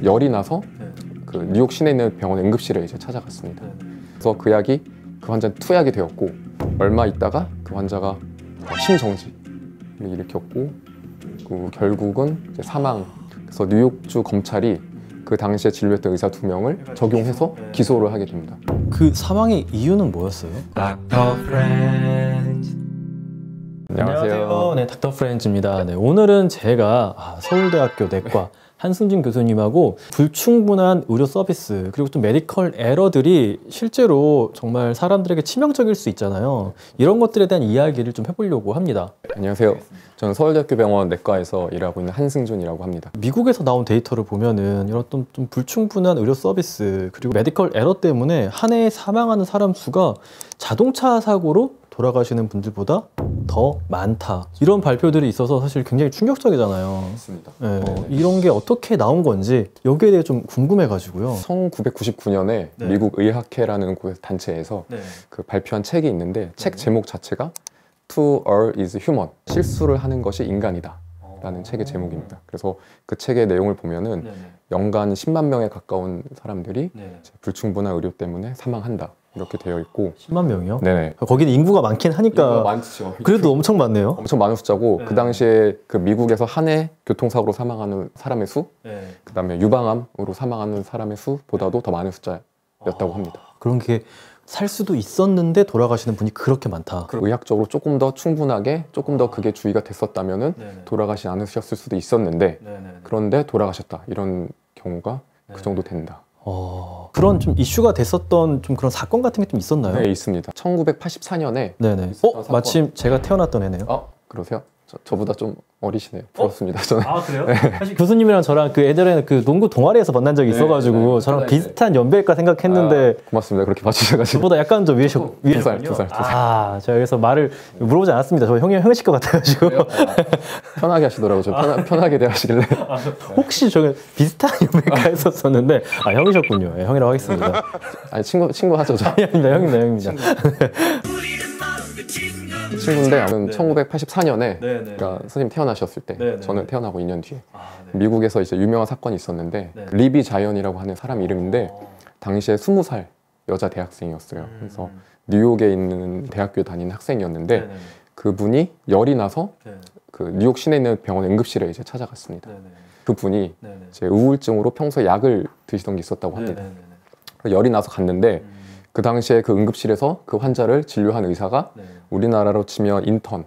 열이 나서 그 뉴욕 시내에 있는 병원 응급실에 이제 찾아갔습니다. 그래서 그 약이 그 환자는 투약이 되었고, 얼마 있다가 그 환자가 심정지를 일으켰고, 결국은 이제 사망. 그래서 뉴욕주 검찰이 그 당시에 진료했던 의사 2명을 적용해서 기소를 하게 됩니다. 그 사망의 이유는 뭐였어요? 안녕하세요. 네, 닥터 프렌즈입니다. 네, 오늘은 제가 서울대학교 내과 한승준 교수님하고 불충분한 의료 서비스 그리고 또 메디컬 에러들이 실제로 정말 사람들에게 치명적일 수 있잖아요. 이런 것들에 대한 이야기를 좀 해보려고 합니다. 안녕하세요. 저는 서울대학교 병원 내과에서 일하고 있는 한승준이라고 합니다. 미국에서 나온 데이터를 보면은 이런 좀 불충분한 의료 서비스 그리고 메디컬 에러 때문에 한 해에 사망하는 사람 수가 자동차 사고로 돌아가시는 분들보다 더 많다. 이런 발표들이 있어서 사실 굉장히 충격적이잖아요. 맞습니다. 네. 이런 게 어떻게 나온 건지 여기에 대해 좀 궁금해가지고요. 1999년에 미국 의학회라는 단체에서 그 발표한 책이 있는데 책 제목 자체가 To Err is Human. 실수를 하는 것이 인간이다 라는 책의 제목입니다. 그래서 그 책의 내용을 보면은 연간 10만 명에 가까운 사람들이 불충분한 의료 때문에 사망한다. 이렇게 되어 있고 10만 명이요? 네. 거기는 인구가 많긴 하니까 많죠. 그래도 엄청 많네요. 엄청 많은 숫자고 그 당시에 그 미국에서 한 해 교통사고로 사망하는 사람의 수, 그 다음에 유방암으로 사망하는 사람의 수보다도 더 많은 숫자였다고 합니다. 그런 게 살 수도 있었는데 돌아가시는 분이 그렇게 많다. 의학적으로 조금 더 충분하게 조금 더 그게 주의가 됐었다면은 돌아가시지 않으셨을 수도 있었는데 그런데 돌아가셨다. 이런 경우가 그 정도 된다. 그런 좀 이슈가 됐었던 좀 그런 사건 같은 게 좀 있었나요? 네, 있습니다. 1984년에 네네. 마침 제가 태어났던 해네요. 그러세요? 저보다 좀 어리시네요. 부럽습니다. 저는. 그래요? 사실 교수님이랑 저랑 그 예전에는 그 농구 동아리에서 만난 적이 있어가지고 저랑 비슷한 연배일까 생각했는데 고맙습니다. 그렇게 봐주셔가지고. 저보다 약간 좀 두 살. 제가 그래서 말을 물어보지 않았습니다. 저 형이실 것 같아가지고. 편하게 하시더라고요. 저 편하게 대하시길래. 혹시 저 비슷한 연배일까 했었었는데 형이셨군요. 네, 형이라고 하겠습니다. 아니 친구 하죠. 아닙니다. 형입니다. 친구인데 저는 1984년에 그러니까 선생님 태어나셨을 때 저는 태어나고 2년 뒤에 미국에서 이제 유명한 사건이 있었는데 리비 자이언이라고 하는 사람 이름인데 당시에 20살 여자 대학생이었어요. 그래서 뉴욕에 있는 대학교에 다니는 학생이었는데 그분이 열이 나서 그 뉴욕 시내에 있는 병원 응급실에 이제 찾아갔습니다. 그분이 이제 우울증으로 평소에 약을 드시던 게 있었다고 합니다. 열이 나서 갔는데 그 당시에 그 응급실에서 그 환자를 진료한 의사가 우리나라로 치면 인턴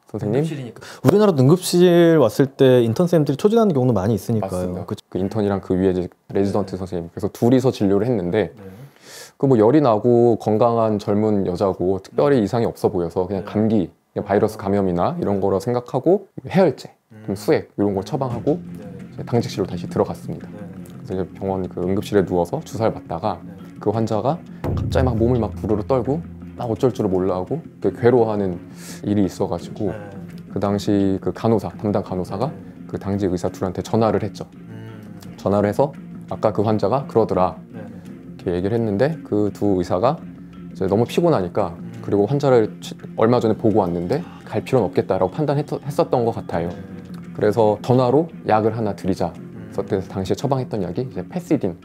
선생님? 우리나라도 응급실 왔을 때 인턴 쌤들이 초진하는 경우도 많이 있으니까요. 그 인턴이랑 그 위에 이제 레지던트 선생님, 그래서 둘이서 진료를 했는데 그 뭐 열이 나고 건강한 젊은 여자고 특별히 이상이 없어 보여서 그냥 감기, 그냥 바이러스 감염이나 이런 거라 생각하고 해열제, 좀 수액 이런 걸 처방하고 당직실로 다시 들어갔습니다. 그래서 이제 병원 그 응급실에 누워서 주사를 맞다가 그 환자가 갑자기 막 몸을 막 부르르 떨고 막 어쩔 줄을 몰라 하고 괴로워하는 일이 있어가지고 그 당시 그 간호사, 담당 간호사가 그 당직 의사 둘한테 전화를 했죠. 전화를 해서 아까 그 환자가 그러더라 이렇게 얘기를 했는데 그 두 의사가 이제 너무 피곤하니까 그리고 환자를 얼마 전에 보고 왔는데 갈 필요는 없겠다라고 판단했었던 것 같아요. 그래서 전화로 약을 하나 드리자. 그래서 당시에 처방했던 약이 이제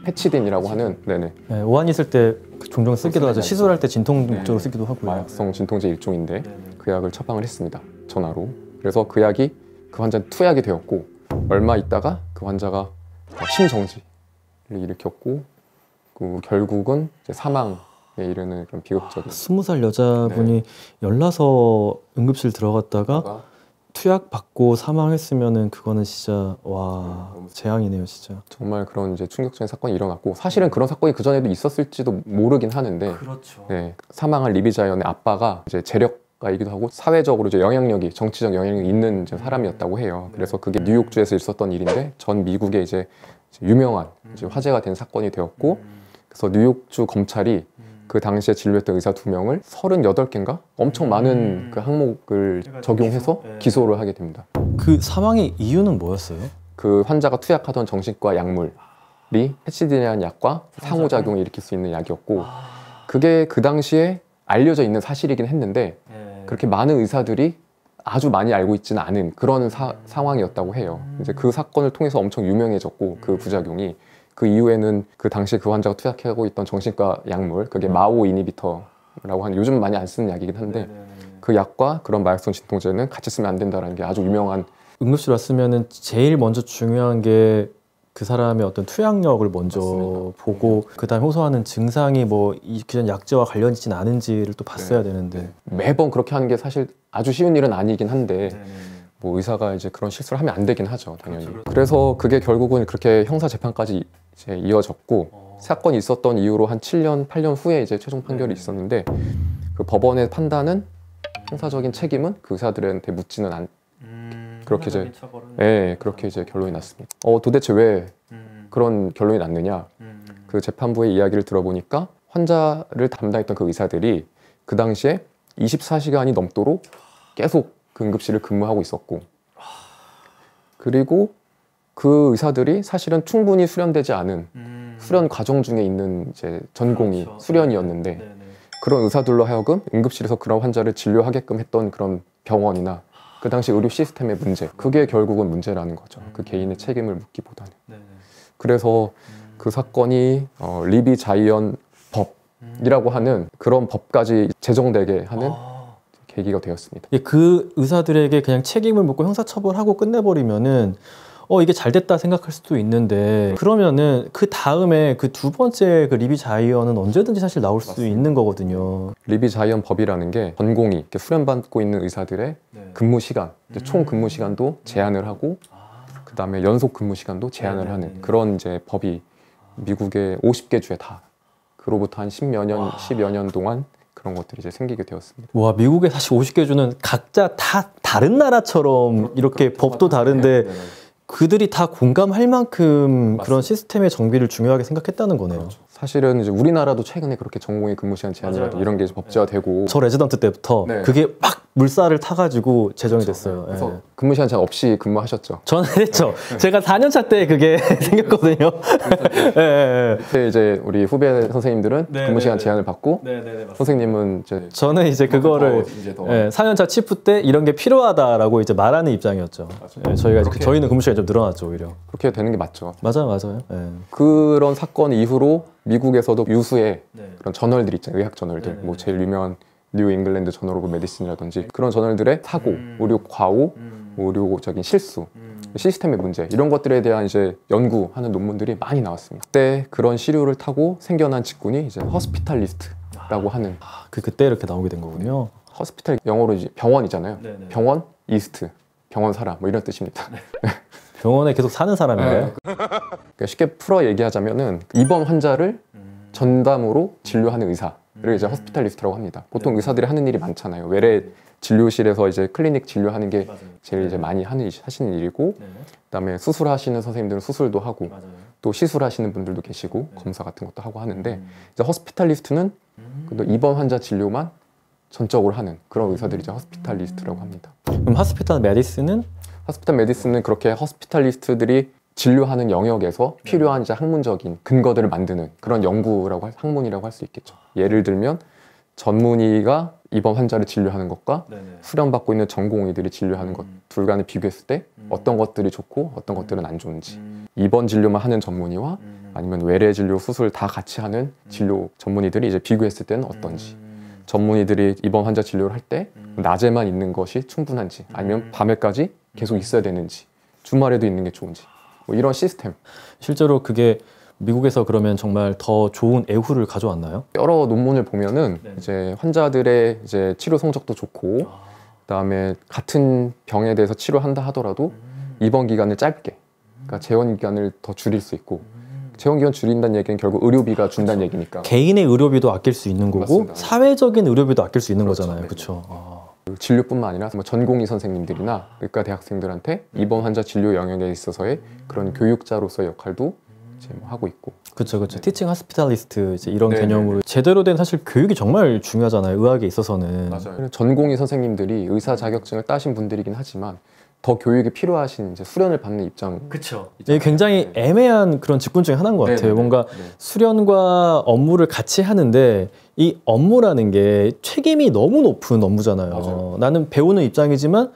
패치딘이라고 하는 오한 있을 때 종종 쓰기도 하죠. 시술할 때 진통 목적으로 쓰기도 하고요. 마약성 진통제 일종인데 그 약을 처방을 했습니다. 전화로. 그래서 그 약이 그 환자는 투약이 되었고 얼마 있다가 그 환자가 심정지를 일으켰고 결국은 이제 사망에 이르는 그런 비극적인. 20살 여자분이 열나서 응급실 들어갔다가 투약 받고 사망했으면은 그거는 진짜 재앙이네요, 진짜. 정말 그런 이제 충격적인 사건이 일어났고 사실은 그런 사건이 그 전에도 있었을지도 모르긴 하는데 사망한 리비 자이언의 아빠가 이제 재력가이기도 하고 사회적으로 이제 영향력이 정치적 영향력이 있는 이제 사람이었다고 해요. 그래서 그게 뉴욕주에서 있었던 일인데 전 미국에 이제 유명한 이제 화제가 된 사건이 되었고 그래서 뉴욕주 검찰이 그 당시에 진료했던 의사 2명을 38개인가? 엄청 많은 그 항목을 적용해서 기소를 하게 됩니다. 그 사망의 이유는 뭐였어요? 그 환자가 투약하던 정신과 약물이 패치딘이라는 약과 상호작용을 일으킬 수 있는 약이었고 그게 그 당시에 알려져 있는 사실이긴 했는데 그렇게 많은 의사들이 아주 많이 알고 있지는 않은 그런 상황이었다고 해요. 이제 그 사건을 통해서 엄청 유명해졌고 그 부작용이 그 이후에는 그 당시 그 환자가 투약하고 있던 정신과 약물 그게 마오 이니비터라고 하는 요즘 많이 안 쓰는 약이긴 한데 그 약과 그런 마약성 진통제는 같이 쓰면 안 된다라는 게 아주 유명한 응급실 왔으면은 제일 먼저 중요한 게 그 사람의 어떤 투약력을 먼저 맞습니다. 보고 그다음에 호소하는 증상이 뭐 기존 약제와 관련 있지는 않은지를 또 봤어야 네. 되는데 매번 그렇게 하는 게 사실 아주 쉬운 일은 아니긴 한데 뭐 의사가 이제 그런 실수를 하면 안 되긴 하죠, 당연히. 그래서 그게 결국은 그렇게 형사 재판까지 이제 이어졌고 사건이 있었던 이후로 한 7년, 8년 후에 이제 최종 판결이 있었는데 그 법원의 판단은 형사적인 책임은 그 의사들한테 묻지는 않. 그렇게 이제 그렇게 이제 결론이 났습니다. 도대체 왜 그런 결론이 났느냐? 그 재판부의 이야기를 들어보니까 환자를 담당했던 그 의사들이 그 당시에 24시간이 넘도록 계속 그 응급실을 근무하고 있었고 그리고 그 의사들이 사실은 충분히 수련되지 않은 수련 과정 중에 있는 이제 전공이 수련이었는데 그런 의사들로 하여금 응급실에서 그런 환자를 진료하게끔 했던 그런 병원이나 그 당시 의료 시스템의 문제 그게 결국은 문제라는 거죠. 그 개인의 책임을 묻기보다는. 그래서 그 사건이 리비 자이언 법이라고 하는 그런 법까지 제정되게 하는 계기가 되었습니다. 그 의사들에게 그냥 책임을 묻고 형사처벌하고 끝내버리면은 이게 잘 됐다 생각할 수도 있는데 그러면은 그 다음에 그 두 번째 그 리비 자이언은 언제든지 사실 나올 수 맞습니다. 있는 거거든요. 리비 자이언 법이라는 게 전공이 이렇게 수련받고 있는 의사들의 근무 시간, 총 근무 시간도 제한을 하고 그 다음에 연속 근무 시간도 제한을 하는 그런 이제 법이 미국의 50개 주에 다 그로부터 한 10여 년 동안 그런 것들이 이제 생기게 되었습니다. 와, 미국의 사실 50개 주는 각자 다 다른 나라처럼 이렇게 법도 다른데 그들이 다 공감할 만큼 그런 시스템의 정비를 중요하게 생각했다는 거네요. 그렇죠. 사실은 이제 우리나라도 최근에 그렇게 전공의 근무 시간 제한이라도 이런 게 이제 법제화되고 저 레지던트 때부터 그게 막 물살을 타가지고 제정이 됐어요. 그래서 근무 시간 제한 없이 근무하셨죠? 저는 했죠. 제가 4년차 때 그게 생겼거든요. 그때 이제 우리 후배 선생님들은 근무 시간 제한을 받고 선생님은 이제 저는 이제 그거를 4년차 치프 때 이런 게 필요하다라고 이제 말하는 입장이었죠. 저희가 이제 저희는 근무 시간이 좀 늘어났죠, 오히려. 그렇게 되는 게 맞죠. 맞아요. 그런 사건 이후로 미국에서도 유수의 그런 저널들 있잖아요. 의학 저널들. 뭐 제일 유명한 뉴 잉글랜드 저널 오브 메디슨이라든지 그런 저널들의 사고, 의료 과오, 의료적인 실수, 시스템의 문제 이런 것들에 대한 이제 연구하는 논문들이 많이 나왔습니다. 그때 그런 시류를 타고 생겨난 직군이 이제 허스피탈리스트라고 하는 그때 이렇게 나오게 된 거군요. 허스피탈 영어로 이제 병원이잖아요. 병원, 이스트, 병원 살아 뭐 이런 뜻입니다. 병원에 계속 사는 사람인가요? 그러니까 쉽게 풀어 얘기하자면은 입원 환자를 전담으로 진료하는 의사를 이제 허스피탈리스트라고 합니다. 보통 의사들이 하는 일이 많잖아요. 외래 진료실에서 이제 클리닉 진료하는 게 제일 이제 많이 하시는 일이고, 그다음에 수술하시는 선생님들은 수술도 하고, 또 시술하시는 분들도 계시고 검사 같은 것도 하고 하는데 이제 허스피탈리스트는 또 입원 환자 진료만 전적으로 하는 그런 의사들이 이제 허스피탈리스트라고 합니다. 그럼 허스피탈 메디슨은? 허스피탈 메디슨은 그렇게 허스피탈리스트들이 진료하는 영역에서 필요한 이제 학문적인 근거들을 만드는 그런 연구라고 학문이라고 할 수 있겠죠. 예를 들면 전문의가 입원 환자를 진료하는 것과 수련받고 있는 전공의들이 진료하는 것 둘 간을 비교했을 때 어떤 것들이 좋고 어떤 것들은 안 좋은지, 입원 진료만 하는 전문의와 아니면 외래 진료, 수술 다 같이 하는 진료 전문의들이 이제 비교했을 때는 어떤지, 전문의들이 입원 환자 진료를 할 때 낮에만 있는 것이 충분한지 아니면 밤에까지 계속 있어야 되는지, 주말에도 있는 게 좋은지, 뭐 이런 시스템. 실제로 그게 미국에서 그러면 정말 더 좋은 애후를 가져왔나요? 여러 논문을 보면은 이제 환자들의 이제 치료 성적도 좋고, 그다음에 같은 병에 대해서 치료한다 하더라도 입원 기간을 짧게, 그러니까 재원 기간을 더 줄일 수 있고, 재원 기간 줄인다는 얘기는 결국 의료비가 준다는 얘기니까. 개인의 의료비도 아낄 수 있는 거고, 맞습니다. 사회적인 의료비도 아낄 수 있는 거잖아요. 그렇죠. 진료뿐만 아니라 뭐 전공의 선생님들이나 의과 대학생들한테 입원 환자 진료 영역에 있어서의 그런 교육자로서의 역할도 이제 뭐 하고 있고. 그렇죠. 티칭 하스피탈리스트 이제 이런 개념으로 제대로 된 사실 교육이 정말 중요하잖아요. 의학에 있어서는. 맞아요. 전공의 선생님들이 의사 자격증을 따신 분들이긴 하지만 더 교육이 필요하신 이제 수련을 받는 입장. 그렇죠. 이게 굉장히 애매한 그런 직군 중에 하나인 것 같아요. 뭔가 수련과 업무를 같이 하는데 이 업무라는 게 책임이 너무 높은 업무잖아요. 맞아요. 나는 배우는 입장이지만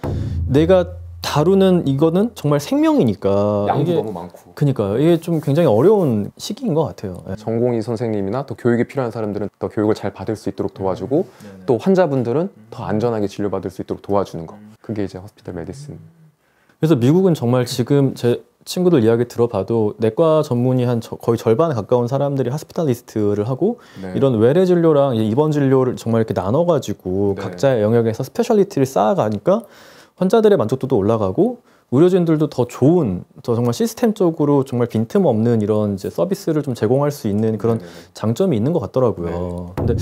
내가 다루는 이거는 정말 생명이니까 양도 이게 너무 많고. 그러니까 이게 좀 굉장히 어려운 시기인 것 같아요. 전공의 선생님이나 또 교육이 필요한 사람들은 더 교육을 잘 받을 수 있도록 도와주고 또 환자분들은 더 안전하게 진료받을 수 있도록 도와주는 거. 그게 이제 호스피탈 메디슨. 그래서 미국은 정말 지금 제 친구들 이야기 들어봐도 내과 전문의 한 거의 절반에 가까운 사람들이 하스피탈리스트를 하고 이런 외래 진료랑 입원 진료를 정말 이렇게 나눠가지고 각자의 영역에서 스페셜리티를 쌓아가니까 환자들의 만족도도 올라가고 의료진들도 더 좋은, 더 정말 시스템적으로 정말 빈틈없는 이런 이제 서비스를 좀 제공할 수 있는 그런 장점이 있는 것 같더라고요. 근데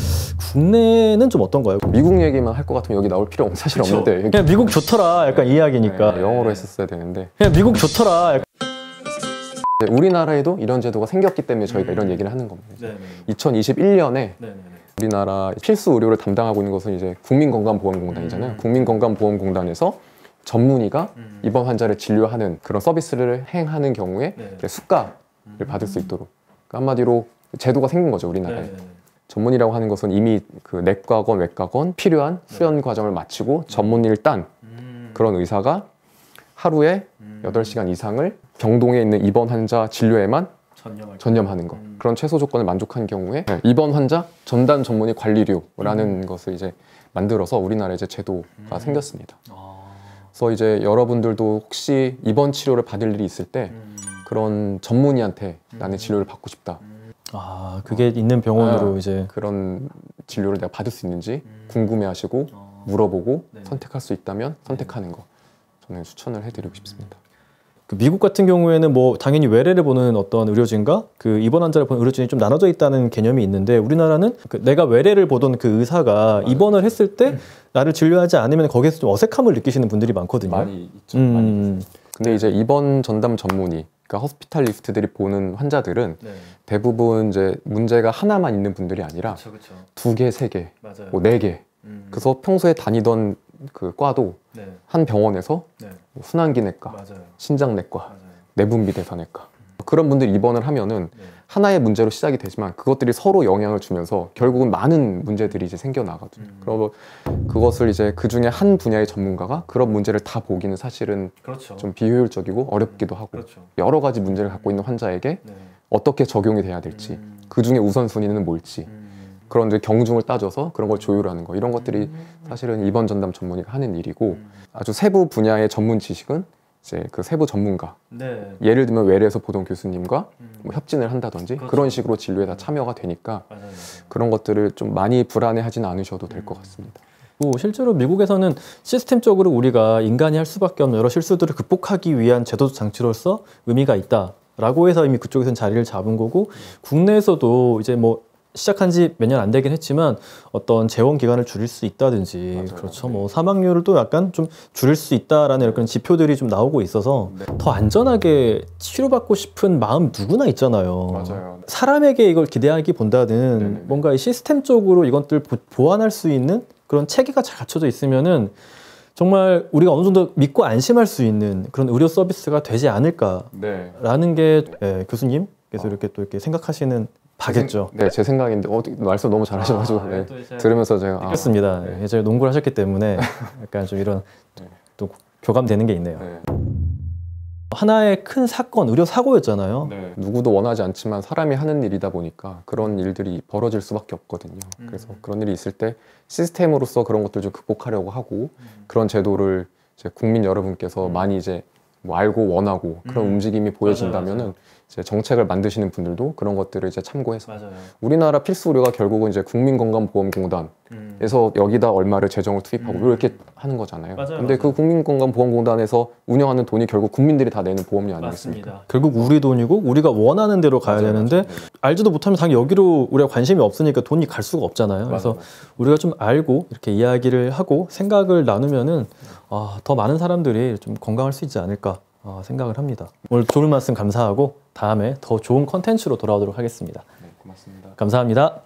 국내는 좀 어떤가요? 미국 얘기만 할 것 같으면 여기 나올 필요 사실 없는데. 그냥 미국 좋더라 약간 이야기니까. 영어로 했었어야 되는데. 그냥 미국 좋더라. 우리나라에도 이런 제도가 생겼기 때문에 저희가 이런 얘기를 하는 겁니다. 2021년에 우리나라 필수 의료를 담당하고 있는 것은 이제 국민건강보험공단이잖아요. 국민건강보험공단에서 전문의가 입원 환자를 진료하는 그런 서비스를 행하는 경우에 수가를 받을 수 있도록. 그러니까 한마디로 제도가 생긴 거죠, 우리나라에. 전문의라고 하는 것은 이미 그 내과건 외과건 필요한 수련 과정을 마치고 전문의를 딴 그런 의사가 하루에 8시간 이상을 병동에 있는 입원 환자 진료에만 전념하는 것. 그런 최소 조건을 만족한 경우에 입원 환자 전담 전문의 관리료라는 것을 이제 만들어서 우리나라에 이제 제도가 생겼습니다. 그래서 이제 여러분들도 혹시 입원 치료를 받을 일이 있을 때 그런 전문의한테 나는 진료를 받고 싶다. 아, 그게 있는 병원으로 이제 그런 진료를 내가 받을 수 있는지 궁금해하시고 물어보고 선택할 수 있다면 선택하는 거 저는 추천을 해드리고 싶습니다. 그 미국 같은 경우에는 뭐 당연히 외래를 보는 어떤 의료진과 그 입원 환자를 보는 의료진이 좀 나눠져 있다는 개념이 있는데 우리나라는 그 내가 외래를 보던 그 의사가 입원을 했을 때 나를 진료하지 않으면 거기에서 좀 어색함을 느끼시는 분들이 많거든요. 많이 있죠. 많이 있어요. 근데 이제 입원 전담 전문의, 그러니까 호스피탈리스트들이 보는 환자들은 대부분 이제 문제가 하나만 있는 분들이 아니라 2개, 3개, 뭐 4개. 그래서 평소에 다니던 그 과도 한 병원에서 순환기내과, 신장내과, 내분비대사내과 그런 분들이 입원을 하면은 하나의 문제로 시작이 되지만 그것들이 서로 영향을 주면서 결국은 많은 문제들이 이제 생겨나거든요. 그러면 그것을 이제 그 중에 한 분야의 전문가가 그런 문제를 다 보기는 사실은 좀 비효율적이고 어렵기도 하고 여러 가지 문제를 갖고 있는 환자에게 어떻게 적용이 돼야 될지 그 중에 우선순위는 뭘지 그런 이제 경중을 따져서 그런 걸 조율하는 거 이런 것들이 사실은 입원 전담 전문의가 하는 일이고 아주 세부 분야의 전문 지식은 이제 그 세부 전문가 예를 들면 외래에서 보던 교수님과 뭐 협진을 한다든지 그런 식으로 진료에 다 참여가 되니까 그런 것들을 좀 많이 불안해하지는 않으셔도 될 것 같습니다. 실제로 미국에서는 시스템적으로 우리가 인간이 할 수밖에 없는 여러 실수들을 극복하기 위한 제도 장치로서 의미가 있다라고 해서 이미 그쪽에서는 자리를 잡은 거고 국내에서도 이제 뭐 시작한 지 몇 년 안 되긴 했지만 어떤 재원 기간을 줄일 수 있다든지 그렇죠. 뭐 사망률을 또 약간 좀 줄일 수 있다라는 그런 지표들이 좀 나오고 있어서 더 안전하게 치료받고 싶은 마음 누구나 있잖아요. 사람에게 이걸 기대하기보다는 뭔가 이 시스템적으로 이것들 보완할 수 있는 그런 체계가 잘 갖춰져 있으면은 정말 우리가 어느 정도 믿고 안심할 수 있는 그런 의료 서비스가 되지 않을까라는 게 교수님께서 이렇게 또 이렇게 생각하시는 바겠죠. 네, 제 생각인데 말씀 너무 잘하셔가지고 들으면서 제가 그렇습니다. 제가 농구를 하셨기 때문에 약간 좀 이런 또 교감되는 게 있네요. 하나의 큰 사건, 의료 사고였잖아요. 누구도 원하지 않지만 사람이 하는 일이다 보니까 그런 일들이 벌어질 수밖에 없거든요. 그래서 그런 일이 있을 때 시스템으로서 그런 것들 좀 극복하려고 하고 그런 제도를 이제 국민 여러분께서 많이 이제 뭐 알고 원하고 그런 움직임이 보여진다면은 이제 정책을 만드시는 분들도 그런 것들을 이제 참고해서 우리나라 필수 의료가 결국은 이제 국민건강보험공단에서 여기다 얼마를 재정을 투입하고 이렇게 하는 거잖아요. 근데 그 국민건강보험공단에서 운영하는 돈이 결국 국민들이 다 내는 보험료 아니겠습니까? 결국 우리 돈이고 우리가 원하는 대로 가야 되는데 알지도 못하면 당연히 여기로 우리가 관심이 없으니까 돈이 갈 수가 없잖아요. 그래서 우리가 좀 알고 이렇게 이야기를 하고 생각을 나누면은 더 많은 사람들이 좀 건강할 수 있지 않을까 생각을 합니다. 오늘 좋은 말씀 감사하고 다음에 더 좋은 컨텐츠로 돌아오도록 하겠습니다. 네, 고맙습니다. 감사합니다.